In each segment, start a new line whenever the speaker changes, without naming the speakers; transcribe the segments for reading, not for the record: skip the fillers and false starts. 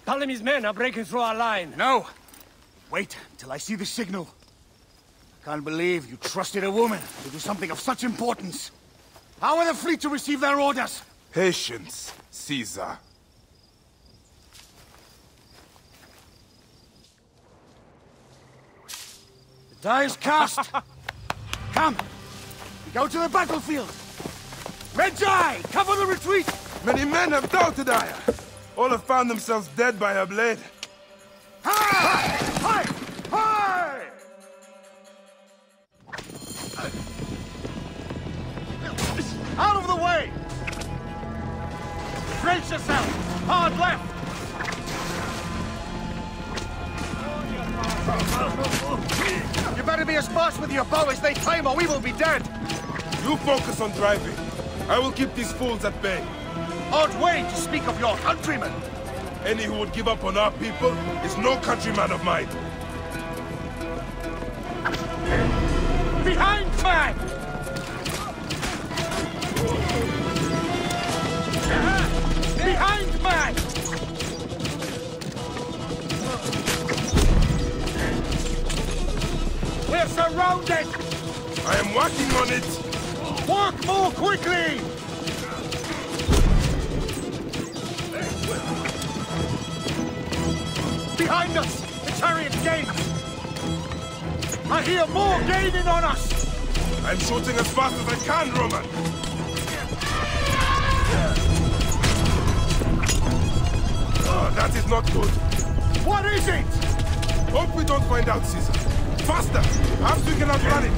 Ptolemy's men are breaking through our line.
No! Wait till I see the signal. I can't believe you trusted a woman to do something of such importance. How are the fleet to receive their orders?
Patience, Caesar.
The die is cast. Come, we go to the battlefield. Magi, cover the retreat!
Many men have doubted Aya. All have found themselves dead by her blade.
Hi! Hi! Hi! Out of the way! Brace yourself! Hard left! You better be as fast with your bow as they claim, or we will be dead!
You focus on driving. I will keep these fools at bay.
Odd way to speak of your countrymen!
Any who would give up on our people is no countryman of mine.
Behind man! Behind man! We're surrounded!
I am working on it!
Work more quickly! Behind us! The chariot gains! I hear more gaining on us!
I'm shooting as fast as I can, Roman! Oh, that is not good.
What is it?
Hope we don't find out, Caesar. Faster! Perhaps we can outrun it!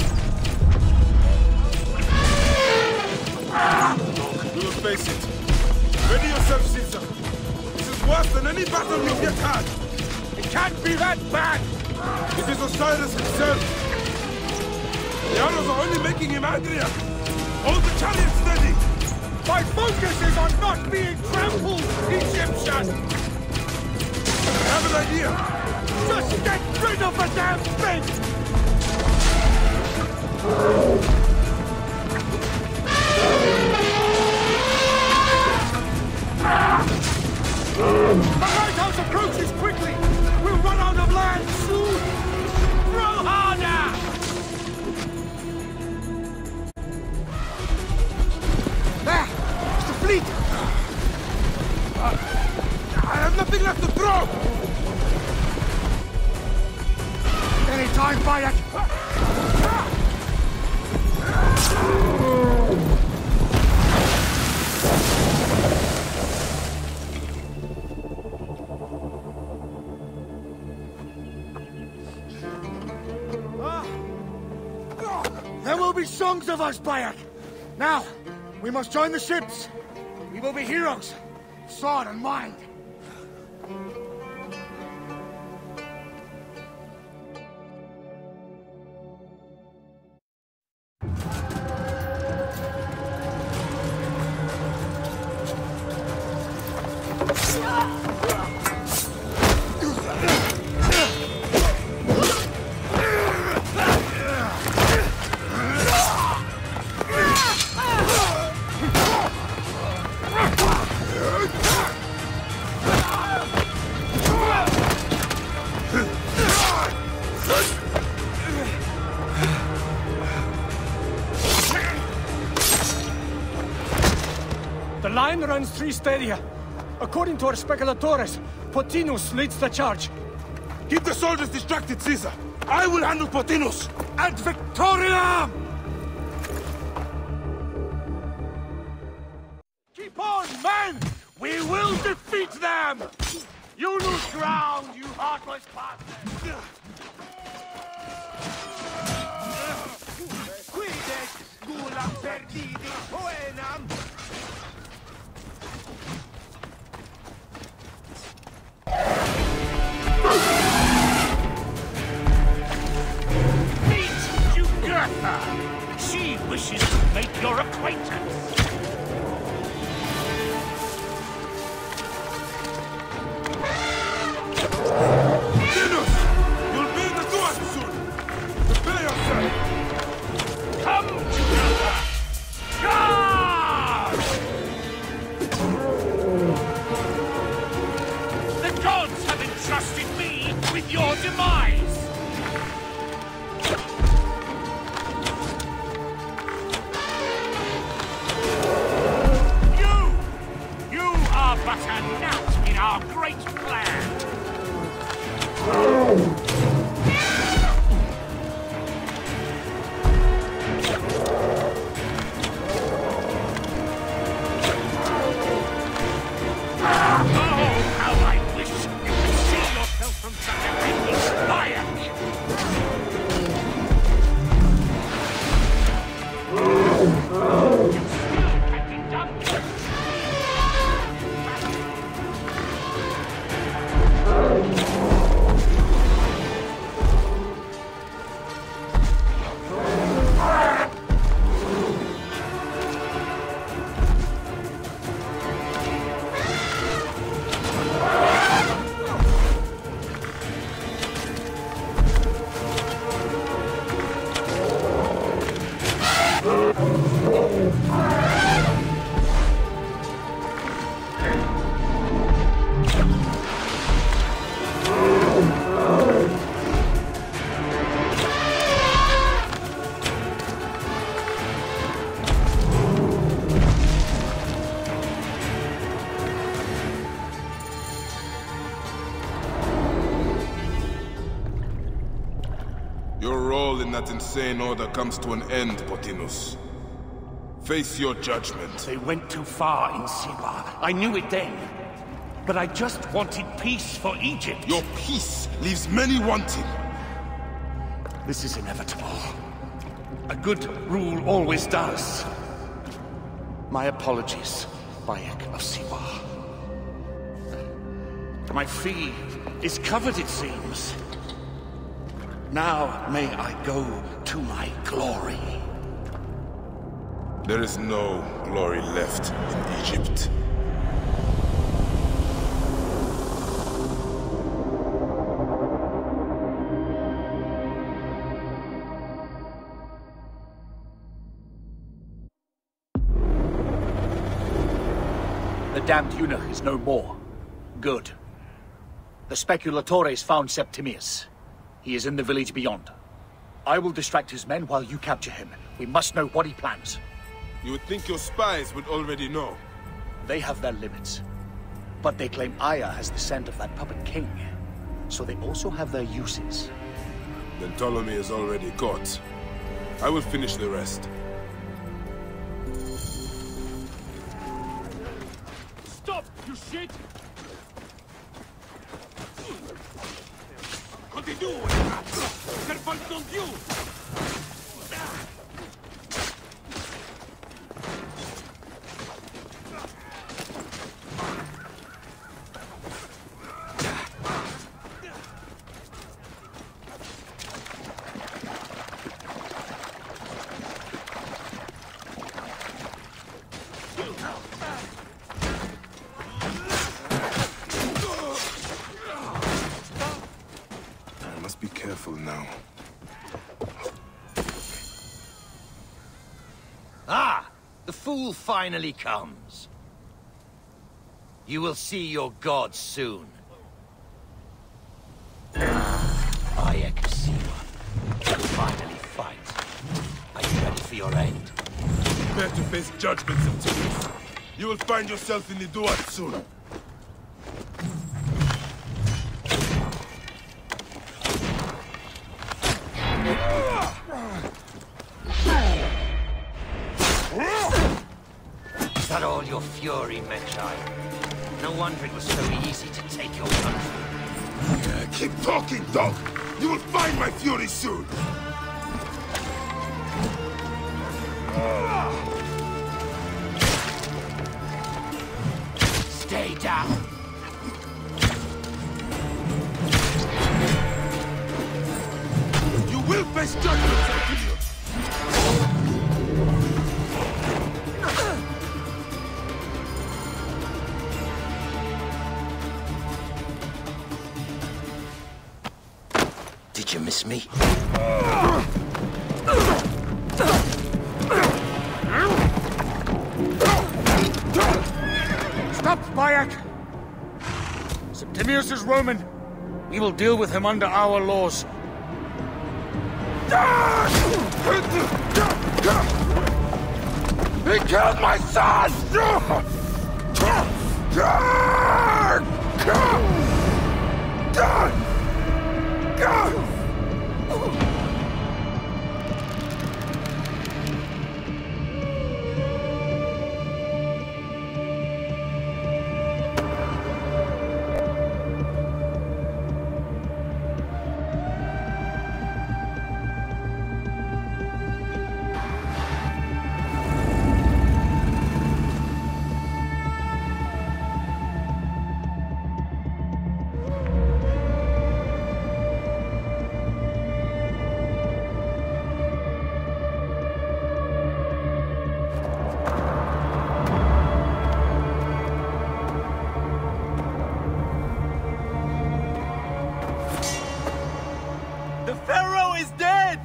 We will face it. Ready yourself, Caesar. This is worse than any battle we've yet had.
It can't be that bad!
It is Osiris himself. The arrows are only making him angrier. Hold the chariot steady.
My focus is on not being trampled, Egyptian!
I have an idea.
Just get rid of the damn thing! The lighthouse approaches quickly! We'll run out of land soon! Throw harder! There! It's the fleet!
I have nothing left to throw!
Any time, Bayek! There will be songs of us, Bayek! Now, we must join the ships! We will be heroes! Sword and mind!
The line runs 3 stadia. According to our speculatores, Pothinus leads the charge.
Keep the soldiers distracted, Caesar. I will handle Pothinus.
Ad Victoriam! Keep on, men! We will defeat them! You lose ground, you heartless bastard!
She wishes to make your acquaintance.
Pothinus! You'll be in the guard soon! Prepare yourself!
Come together! Guard! The gods demise! You are but a gnat in our great plan!
Your role in that insane order comes to an end, Pothinus. Face your judgment.
They went too far in Siwa. I knew it then. But I just wanted peace for Egypt.
Your peace leaves many wanting.
This is inevitable. A good rule always does. My apologies, Bayek of Siwa. My fee is covered, it seems. Now may I go to my glory.
There is no glory left in Egypt.
The damned eunuch is no more. Good. The speculatores found Septimius. He is in the village beyond. I will distract his men while you capture him. We must know what he plans.
You would think your spies would already know.
They have their limits. But they claim Aya has the scent of that puppet king. So they also have their uses.
Then Ptolemy is already caught. I will finish the rest.
Stop, you shit! Continue! Careful, don't you!
Now.
Ah! The fool finally comes. You will see your god soon. Bayek of Siwa. You'll finally fight. Are you ready for your end?
Prepare to face judgment, Septimius. You will find yourself in the Duat soon.
Is that all your fury, Mechai? No wonder it was so easy to take your country.
Keep talking, dog! You will find my fury soon!
Stay down!
You will face judgment, Septimius!
Did you miss me?
Stop, Bayek! Septimius is Roman. We will deal with him under our laws.
He killed my son!
The pharaoh is dead!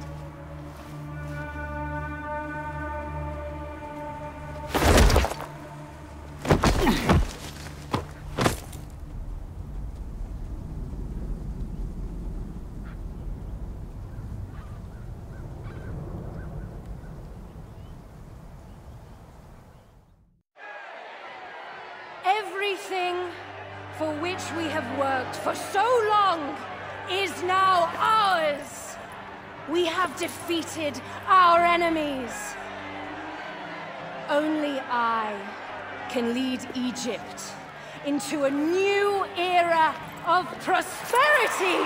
Everything for which we have worked for so long is now ours! We have defeated our enemies. Only I can lead Egypt into a new era of prosperity!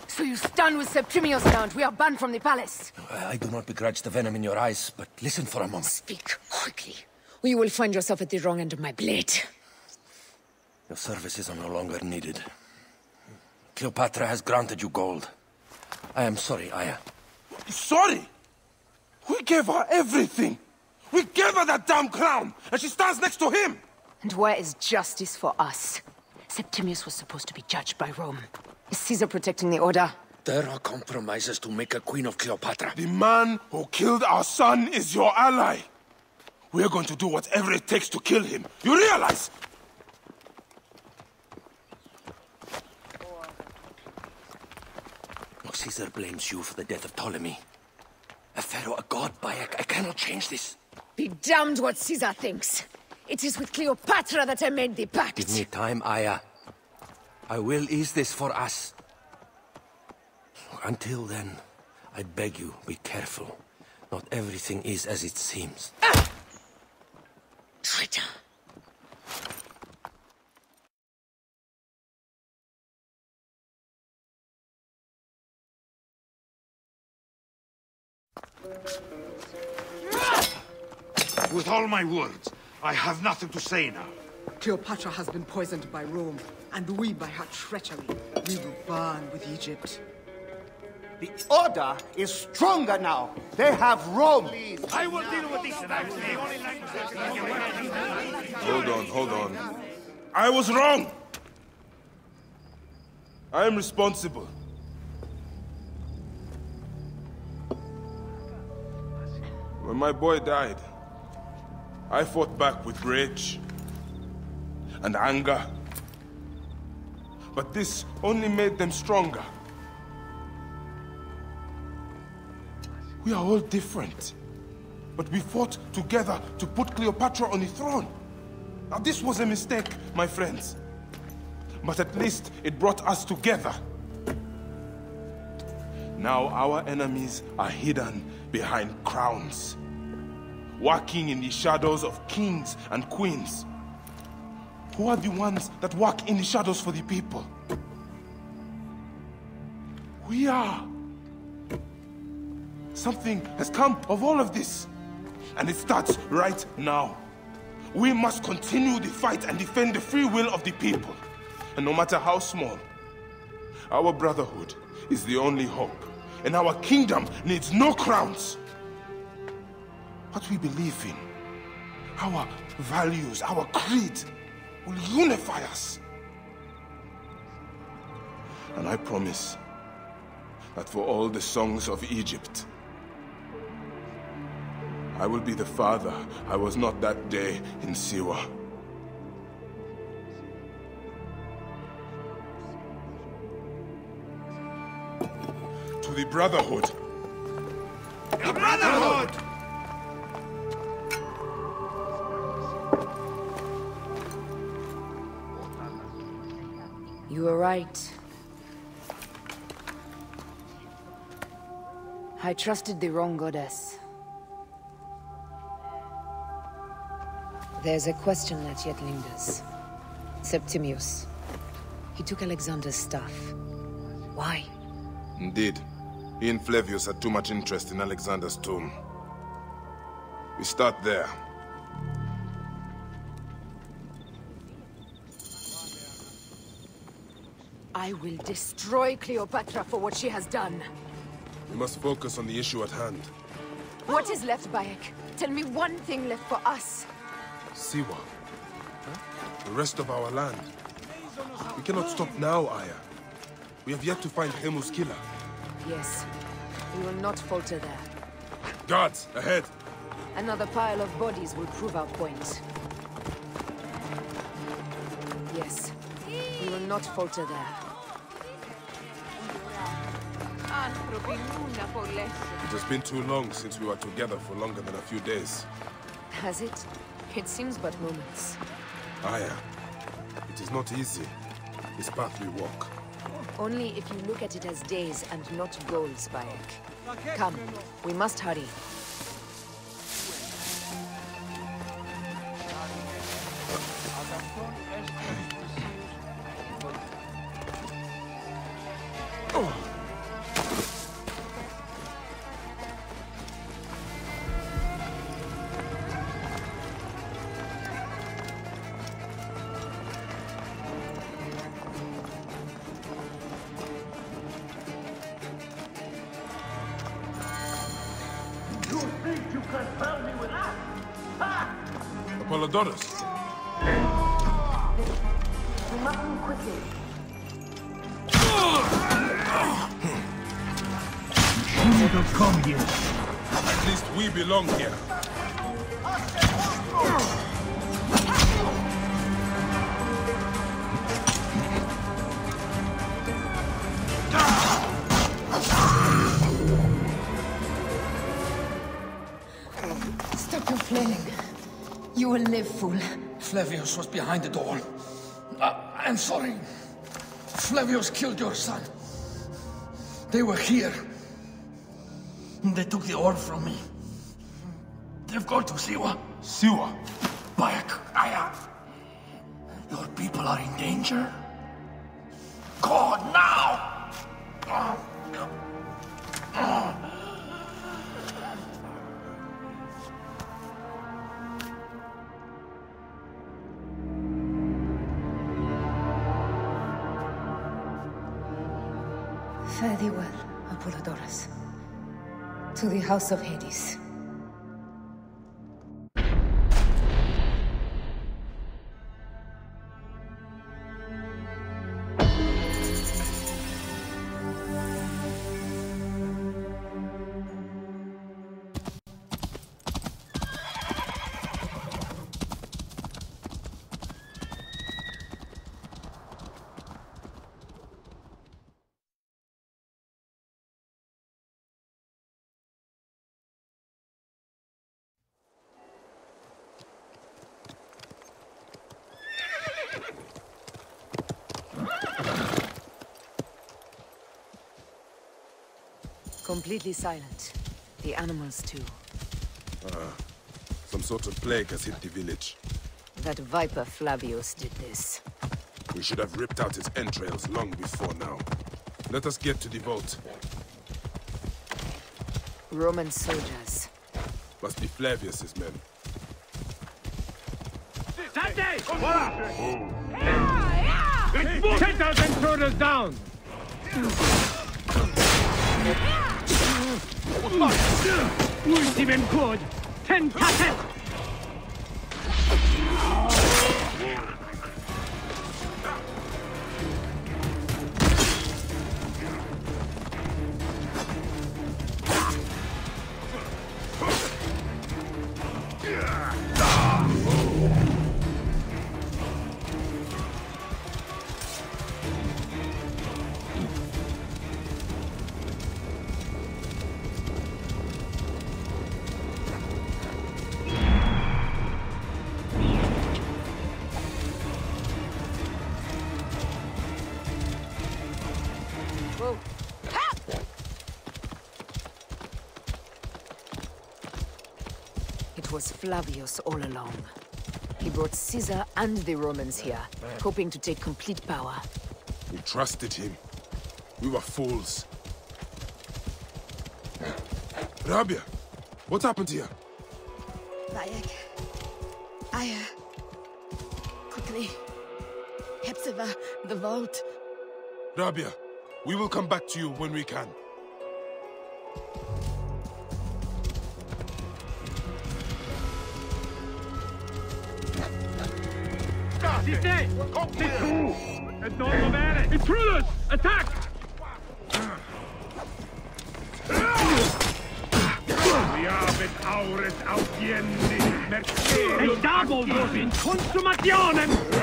So you stand with Septimius, Count. We are banned from the palace.
I do not begrudge the venom in your eyes, but listen for a moment.
Speak quickly, or you will find yourself at the wrong end of my blade.
Your services are no longer needed. Cleopatra has granted you gold. I am sorry, Aya.
Sorry? We gave her everything. We gave her that damn crown, and she stands next to him.
And where is justice for us? Septimius was supposed to be judged by Rome. Is Caesar protecting the order?
There are compromises to make a queen of Cleopatra.
The man who killed our son is your ally. We're going to do whatever it takes to kill him. You realize?
Caesar blames you for the death of Ptolemy. A pharaoh, a god, I cannot change this.
Be damned what Caesar thinks. It is with Cleopatra that I made the pact.
Give me time, Aya. I will ease this for us. Until then, I beg you, be careful. Not everything is as it seems.
Ah! Traitor.
With all my words, I have nothing to say now.
Cleopatra has been poisoned by Rome, and we by her treachery. We will burn with Egypt.
The order is stronger now. They have Rome.
I will deal with this.
Hold on. I was wrong. I am responsible. When my boy died, I fought back with rage and anger. But this only made them stronger. We are all different. But we fought together to put Cleopatra on the throne. Now this was a mistake, my friends. But at least it brought us together. Now our enemies are hidden behind crowns, working in the shadows of kings and queens. Who are the ones that work in the shadows for the people? We are. Something has come of all of this, and it starts right now. We must continue the fight and defend the free will of the people. And no matter how small, our brotherhood is the only hope, and our kingdom needs no crowns. What we believe in, Our values, our creed will unify us. And I promise that for all the songs of Egypt, I will be the father I was not that day in Siwa. To the Brotherhood.
The Brotherhood!
You were right. I trusted the wrong goddess. There's a question that yet lingers. Septimius. He took Alexander's stuff. Why?
Indeed. He and Flavius had too much interest in Alexander's tomb. We start there.
I will destroy Cleopatra for what she has done.
We must focus on the issue at hand.
What is left, Bayek? Tell me one thing left for us.
Siwa. The rest of our land. We cannot stop now, Aya. We have yet to find Hemu's killer.
Yes. We will not falter there.
Guards, ahead!
Another pile of bodies will prove our point. Yes. We will not falter there.
It has been too long since we were together for longer than a few days.
Has it? It seems but moments.
Aya, it is not easy, this path we walk.
Only if you look at it as days and not goals, Bayek. Come, we must hurry.
Apollodorus.
We must move quickly.
You don't come here.
At least we belong here.
Stop your flailing. You will live, fool.
Flavius was behind the door. I'm sorry. Flavius killed your son. They were here. They took the orb from me. They've gone to Siwa.
Siwa?
Bayek, Aya. Your people are in danger. Go now!
Fare thee well, Apollodorus. To the House of Hades. Completely silent. The animals, too.
Some sort of plague has hit the village.
That viper Flavius did this.
We should have ripped out its entrails long before now. Let us get to the boat.
Roman soldiers.
Must be Flavius's men.
10,000 soldiers down! Ultimate code! 10 patent!
was Flavius all along. He brought Caesar and the Romans here, hoping to take complete power.
We trusted him. We were fools. Rabia, what happened here?
Bayek. Quickly. Hepzibah, the vault.
Rabia, we will come back to you when we can.
Intruders! Attack! in consumationem!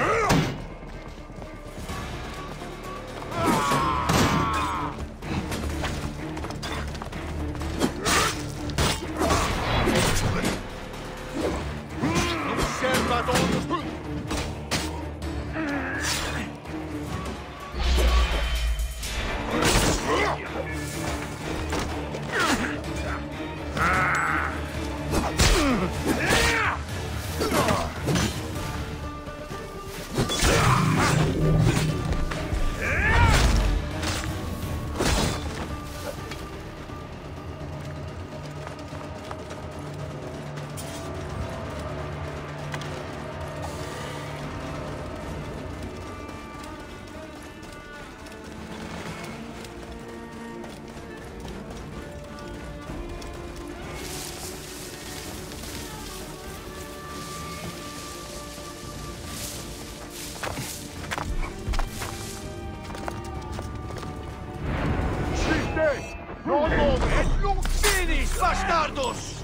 Bastardos!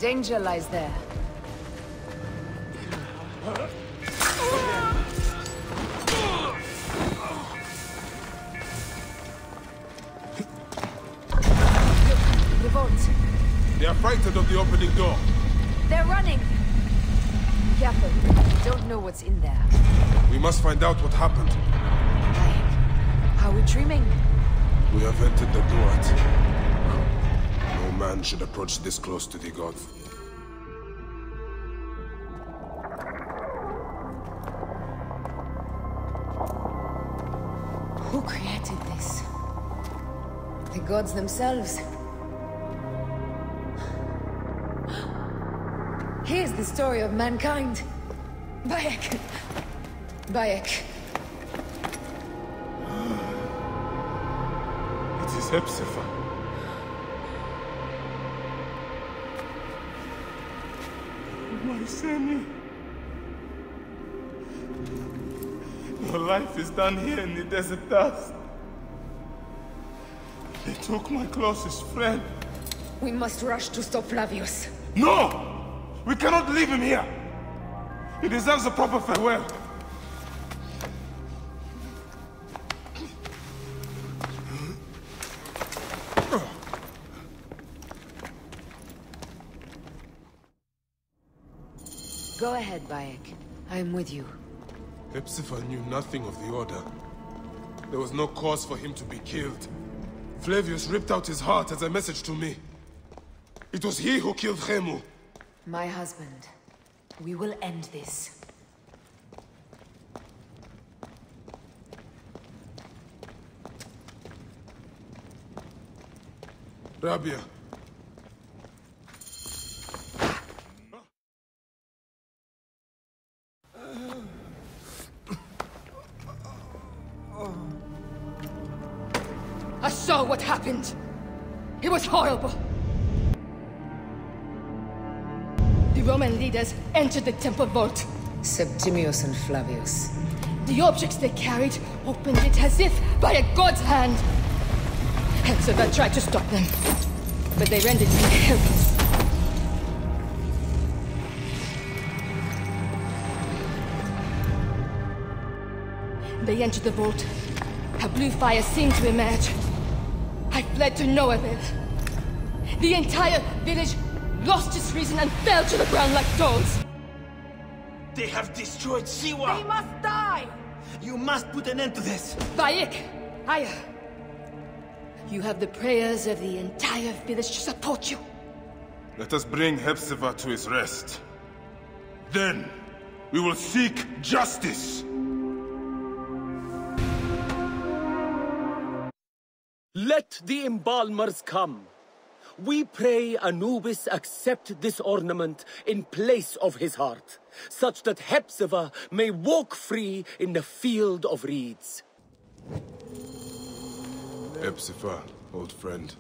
Danger lies there. The vault.
They are frightened of the opening door.
They're running. Careful. Don't know what's in there.
We must find out what happened.
Are we dreaming?
We have entered the Duat. No man should approach this close to the gods.
Who created this? The gods themselves. Here's the story of mankind. Bayek. Bayek.
It is Hepzibah. My Sammy. Your life is done here in the desert dust. They took my closest friend.
We must rush to stop Flavius.
No! We cannot leave him here! He deserves a proper farewell.
Go ahead, Bayek. I am with you.
Hepzibah knew nothing of the Order. There was no cause for him to be killed. Flavius ripped out his heart as a message to me. It was he who killed Khemu.
My husband. We will end this.
Rabia.
I saw what happened. It was horrible. The Roman leaders entered the temple vault.
Septimius and Flavius.
The objects they carried opened it as if by a god's hand. Hepzibah tried to stop them, but they rendered him helpless. They entered the vault. A blue fire seemed to emerge. I fled to no avail. The entire village lost its reason and fell to the ground like dolls.
They have destroyed Siwa!
They must die!
You must put an end to this!
Bayek! Aya! You have the prayers of the entire village to support you.
Let us bring Hepzibah to his rest. Then, we will seek justice!
Let the embalmers come. We pray Anubis accept this ornament in place of his heart, such that Hepzibah may walk free in the field of reeds.
Hepzibah, old friend.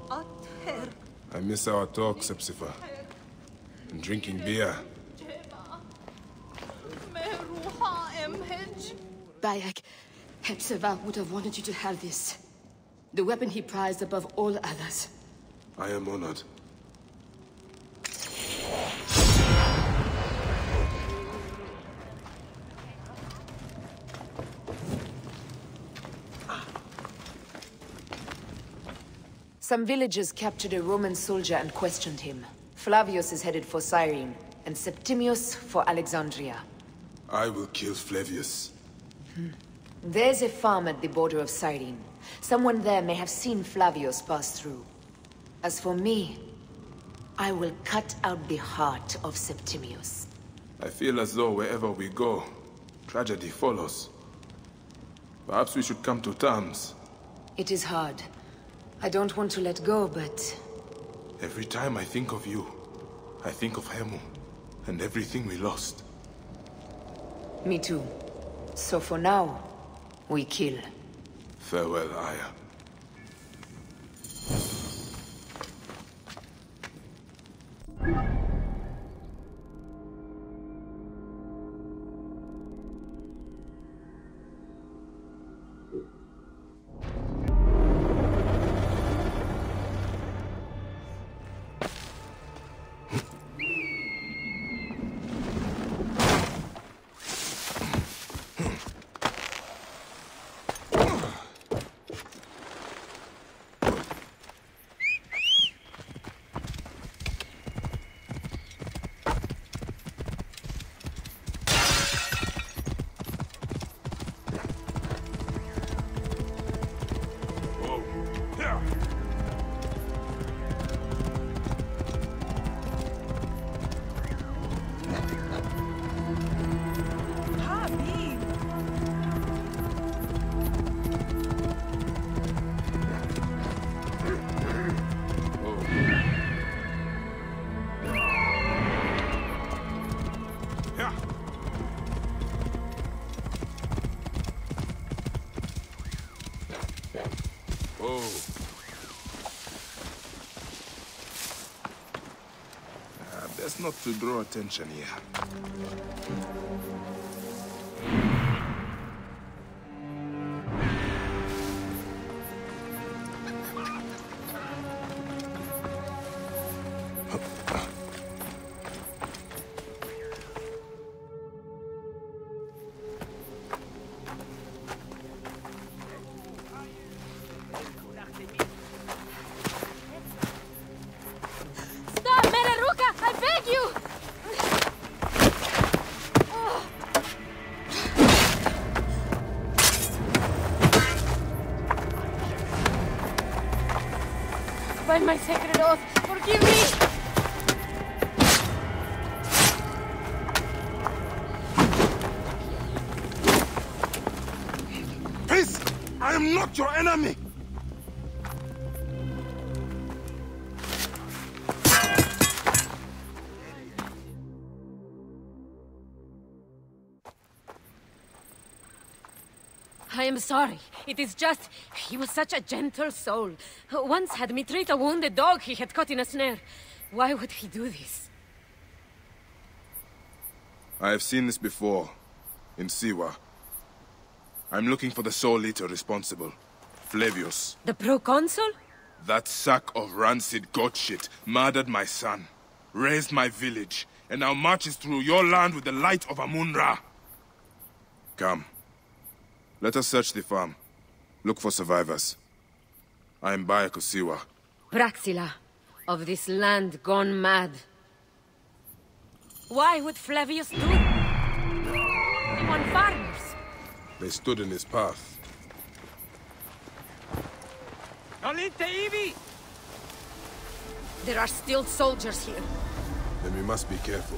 I miss our talks, Hepzibah. And drinking beer.
Bayek, Hepzibah would have wanted you to have this. The weapon he prized above all others.
I am honored.
Some villagers captured a Roman soldier and questioned him. Flavius is headed for Cyrene, and Septimius for Alexandria.
I will kill Flavius.
There's a farm at the border of Cyrene. Someone there may have seen Flavius pass through. As for me, I will cut out the heart of Septimius.
I feel as though wherever we go, tragedy follows. Perhaps we should come to terms.
It is hard. I don't want to let go, but...
Every time I think of you, I think of Hemu, and everything we lost.
Me too. So for now, we kill.
Farewell, Aya. Best not to draw attention here.
By my sacred oath, forgive me!
not your enemy!
I am sorry. It is just... he was such a gentle soul. Once had me treat a wounded dog he had caught in a snare. Why would he do this?
I have seen this before. In Siwa. I'm looking for the sole leader responsible. Flavius.
The proconsul?
That sack of rancid goat shit murdered my son, raised my village, and now marches through your land with the light of Amun-Ra. Come. Let us search the farm. Look for survivors. I am Bayako Siwa.
Praxila, of this land gone mad. Why would Flavius do it? On farmers?
They stood in his path.
There are still soldiers here.
Then we must be careful.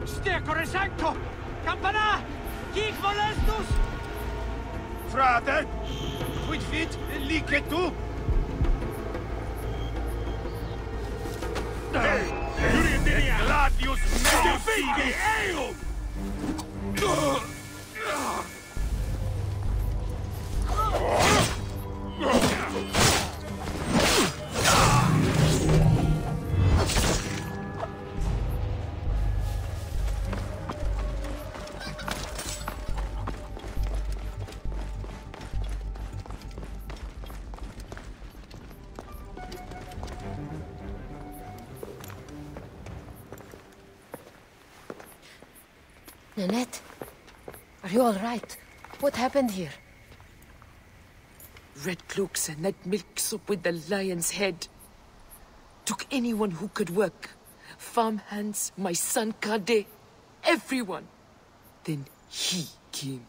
Stekore sancto! Campana! Hic molestus!
Frate! Quid fit licetu? Gladius Medifide Eum!
Nanette, are you all right? What happened here?
Red cloaks and that milk soup with the lion's head. Took anyone who could work. Farmhands, my son Kade, everyone. Then he came.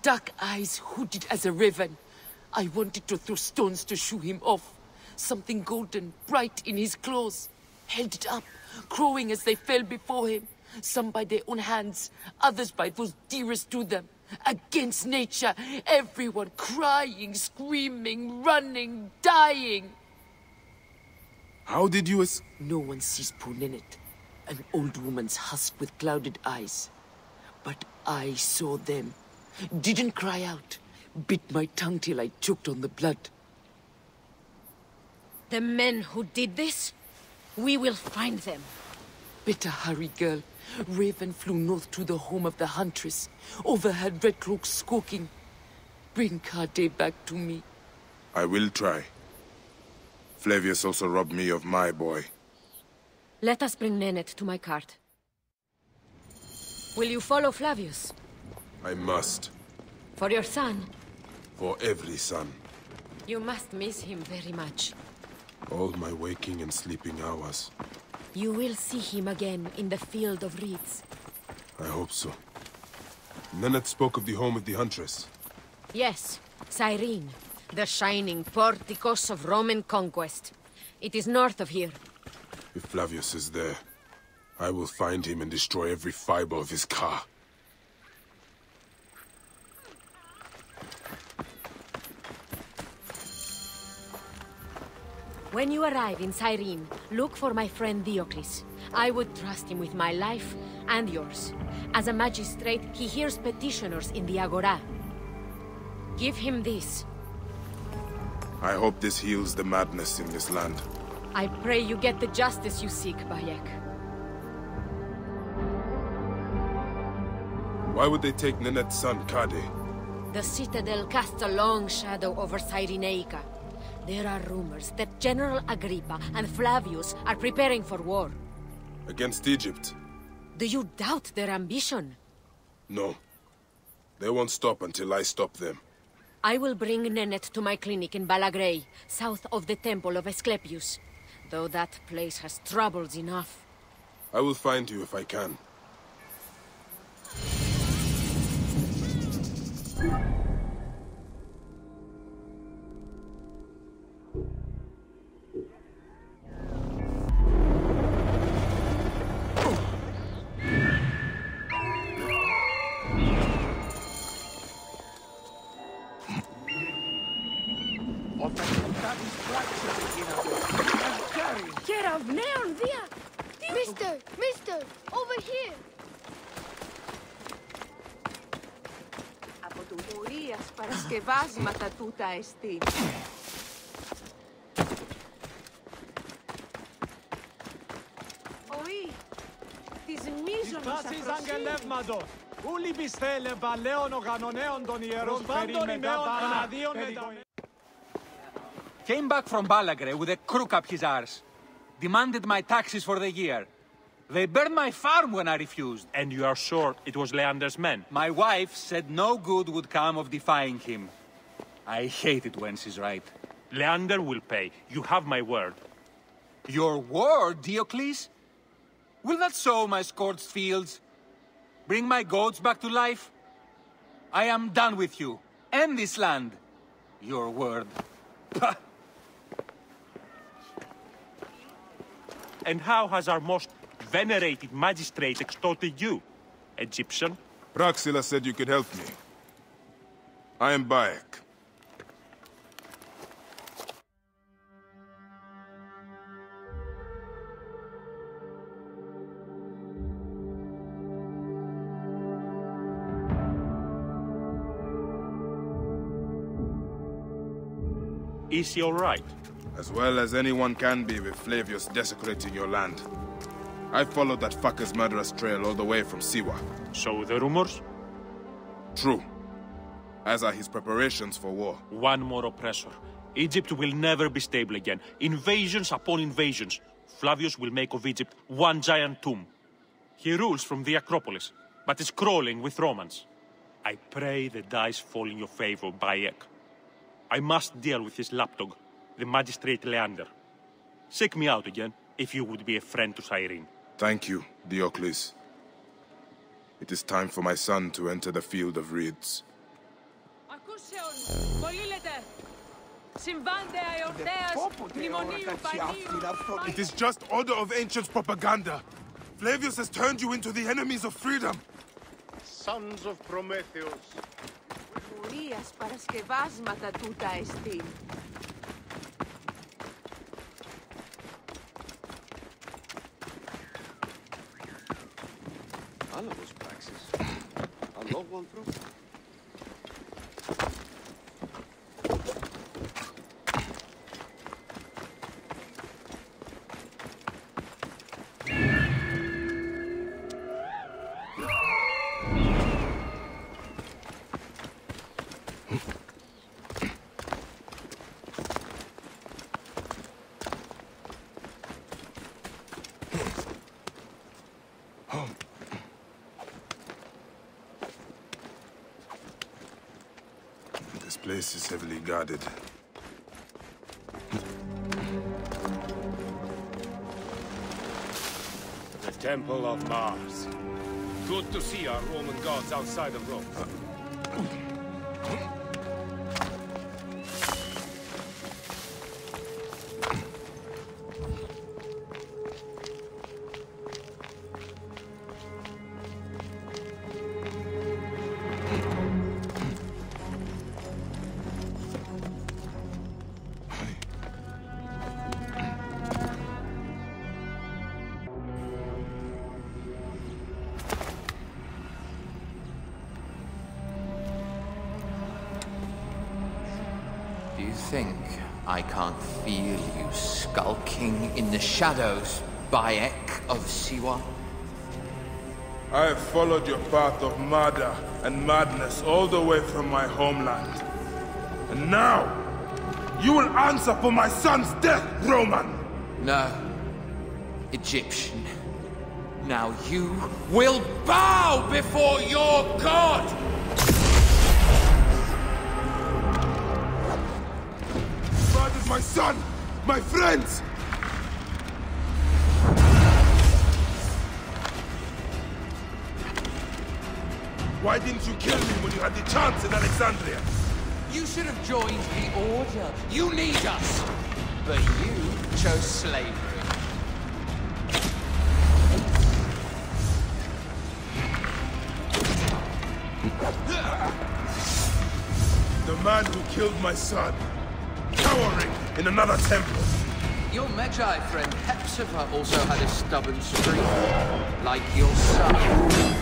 Dark eyes hooded as a raven. I wanted to throw stones to shoo him off. Something golden, bright in his claws. Held it up, crowing as they fell before him. Some by their own hands, others by those dearest to them. Against nature, everyone crying, screaming, running, dying.
How did you
No one sees poor Ninette, an old woman's husk with clouded eyes. But I saw them. Didn't cry out. Bit my tongue till I choked on the blood.
The men who did this? We will find them.
Better hurry, girl. Raven flew north to the home of the huntress. Overheard red cloaks squawking. Bring Kade back to me.
I will try. Flavius also robbed me of my boy.
Let us bring Nanette to my cart. Will you follow Flavius?
I must.
For your son?
For every son.
You must miss him very much.
All my waking and sleeping hours.
You will see him again in the field of reeds.
I hope so. Nanette spoke of the home of the huntress.
Yes, Cyrene, the shining porticos of Roman conquest. It is north of here.
If Flavius is there, I will find him and destroy every fiber of his car.
When you arrive in Cyrene, look for my friend Diocles. I would trust him with my life and yours. As a magistrate, he hears petitioners in the Agora. Give him this.
I hope this heals the madness in this land.
I pray you get the justice you seek, Bayek.
Why would they take Nanette's son, Kade?
The citadel casts a long shadow over Cyrenaica. There are rumors that General Agrippa and Flavius are preparing for war.
Against Egypt?
Do you doubt their ambition?
No. They won't stop until I stop them.
I will bring Nanette to my clinic in Balagrey, south of the Temple of Asclepius. Though that place has troubles enough.
I will find you if I can.
Mister, over here.
Από του Μουρίας παρασκευάσματα τούτα εστί. Όχι, της μίζωνος αφροσύνης.
Ούλοι πιστεύε παλαιών οργανωνέων των ιερών περί μετά παραδείων
Came back from Balagre with a crook up his arse. Demanded my taxes for the year. They burned my farm when I refused.
And you are sure it was Leander's men?
My wife said no good would come of defying him. I hate it when she's right.
Leander will pay. You have my word.
Your word, Diocles? Will that sow my scorched fields? Bring my goats back to life? I am done with you. And this land. Your word.
And how has our most venerated magistrate extorted you, Egyptian?
Praxila said you could help me. I am Bayek.
Is he all right?
As well as anyone can be with Flavius desecrating your land. I followed that fucker's murderous trail all the way from Siwa.
So the rumors?
True. As are his preparations for war.
One more oppressor. Egypt will never be stable again. Invasions upon invasions. Flavius will make of Egypt one giant tomb. He rules from the Acropolis, but is crawling with Romans. I pray the dice fall in your favor, Bayek. I must deal with his lapdog, the magistrate Leander. Seek me out again, if you would be a friend to Cyrene.
Thank you, Diocles. It is time for my son to enter the field of reeds. It is just Order of Ancients propaganda. Flavius has turned you into the enemies of freedom.
Sons of Prometheus.
Μουρίας παρασκευάσματα τούτα εστί.
Άλλος πράξεις. Αλόγου ανθρώπου.
This place is heavily guarded.
The Temple of Mars. Good to see our Roman gods outside of Rome.
Do you think I can't feel you skulking in the shadows, Bayek of Siwa?
I have followed your path of murder and madness all the way from my homeland. And now, you will answer for my son's death, Roman!
No, Egyptian. Now you will bow before your god!
Murdered my son! My friends! Why didn't you kill me when you had the chance in Alexandria?
You should have joined the Order. You need us. But you chose slavery.
The man who killed my son, cowering in another temple.
Your Magi friend Hepzibah also had a stubborn streak, like your son.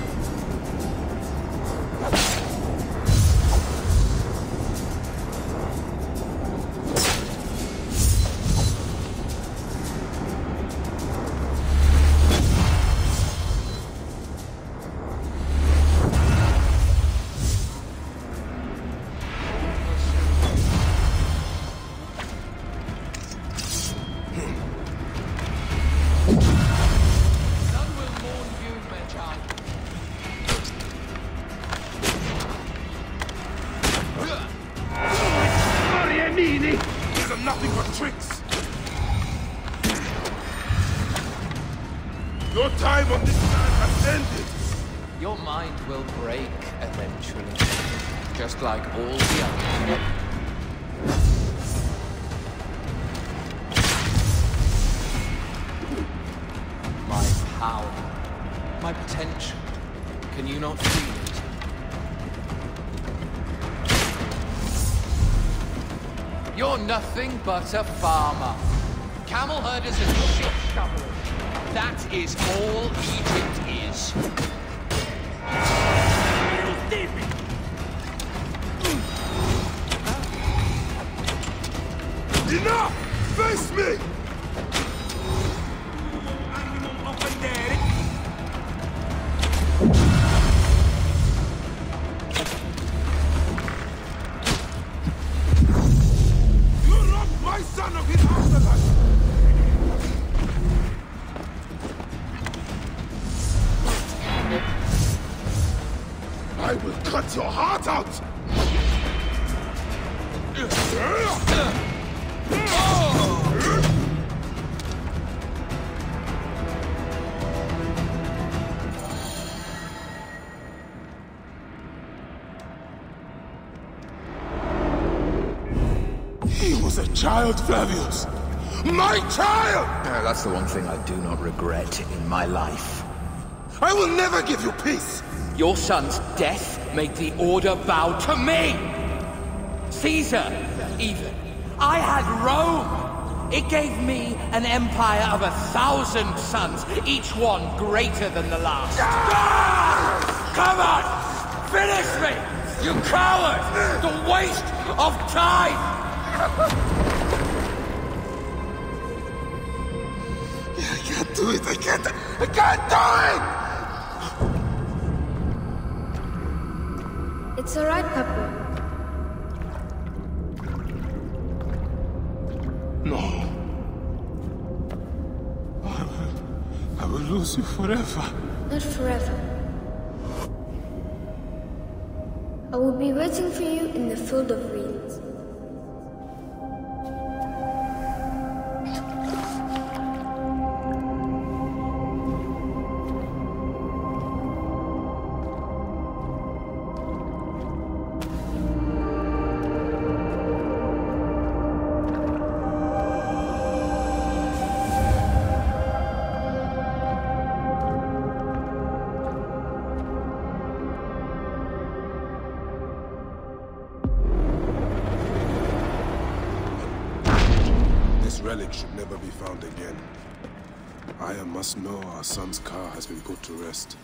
These are nothing but tricks. Your time on this planet has ended.
Your mind will break eventually, just like all the others. My power, my potential, can you not feel it? You're nothing but a farmer. Camel herders and ship shovelers. That is all Egypt is.
Enough! Face me! Son of his afterlife! I will cut your heart out! He was a child, Flavius! My child!
That's the one thing I do not regret in my life.
I will never give you peace!
Your son's death made the Order bow to me! Caesar, even. I had Rome! It gave me an empire of 1,000 sons, each one greater than the last. Come on! Finish me! You coward! The waste of time!
I can't do it! I can't do it!
It's alright, Papa.
No. I will lose you forever.
Not forever. I will be waiting for you in the field of reeds.
Relic should never be found again. Aya must know our son's car has been put to rest.